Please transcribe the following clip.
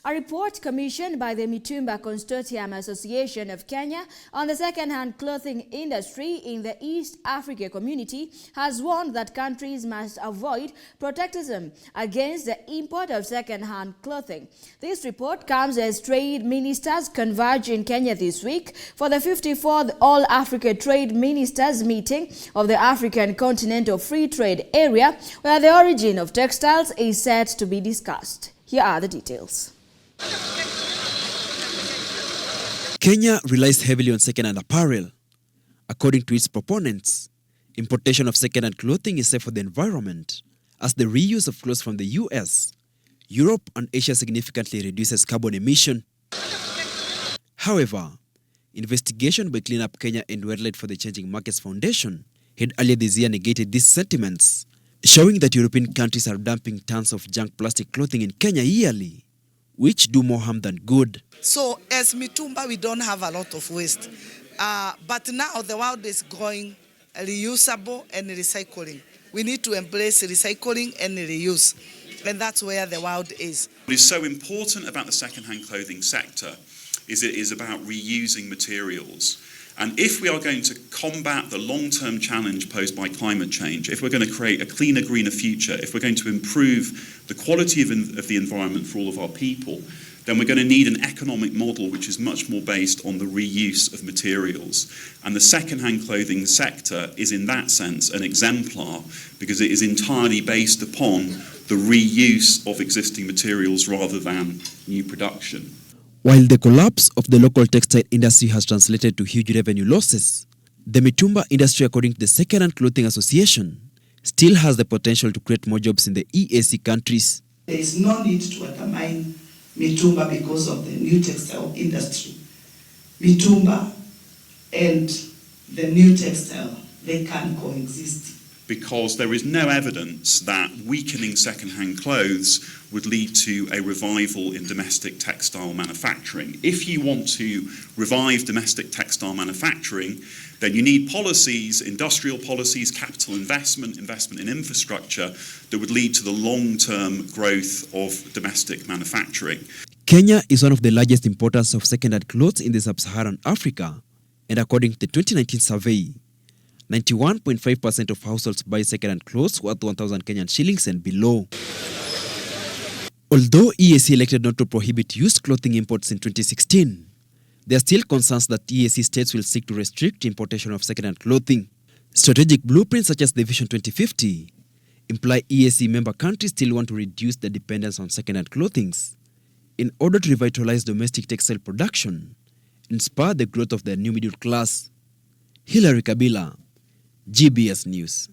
A report commissioned by the Mitumba Consortium Association of Kenya on the second-hand clothing industry in the East Africa community has warned that countries must avoid protectionism against the import of second-hand clothing. This report comes as trade ministers converge in Kenya this week for the 54th All-Africa Trade Ministers meeting of the African Continental Free Trade Area, where the origin of textiles is set to be discussed. Here are the details. Kenya relies heavily on second-hand apparel. According to its proponents, importation of second-hand clothing is safe for the environment, as the reuse of clothes from the US, Europe and Asia significantly reduces carbon emission. However, investigation by Clean Up Kenya and Wildlife for the Changing Markets Foundation had earlier this year negated these sentiments, showing that European countries are dumping tons of junk plastic clothing in Kenya yearly, which do more harm than good. So as Mitumba, we don't have a lot of waste. But now the world is going reusable and recycling. We need to embrace recycling and reuse. And that's where the world is. What is so important about the second-hand clothing sector is it is about reusing materials. And if we are going to combat the long-term challenge posed by climate change, if we're going to create a cleaner, greener future, if we're going to improve the quality of the environment for all of our people, then we're going to need an economic model which is much more based on the reuse of materials. And the second-hand clothing sector is in that sense an exemplar because it is entirely based upon the reuse of existing materials rather than new production. While the collapse of the local textile industry has translated to huge revenue losses, the Mitumba industry, according to the Second-Hand Clothing Association, still has the potential to create more jobs in the EAC countries. There is no need to undermine Mitumba because of the new textile industry. Mitumba and the new textile, they can coexist. Because there is no evidence that weakening second-hand clothes would lead to a revival in domestic textile manufacturing. If you want to revive domestic textile manufacturing, then you need policies, industrial policies, capital investment, investment in infrastructure that would lead to the long-term growth of domestic manufacturing. Kenya is one of the largest importers of second-hand clothes in the sub-Saharan Africa, and according to the 2019 survey, 91.5% of households buy second-hand clothes worth 1,000 Kenyan shillings and below. Although EAC elected not to prohibit used clothing imports in 2016, there are still concerns that EAC states will seek to restrict importation of second-hand clothing. Strategic blueprints such as the Vision 2050 imply EAC member countries still want to reduce their dependence on second-hand clothing in order to revitalize domestic textile production and spur the growth of their new middle class. Hilary Kabila, GBS News.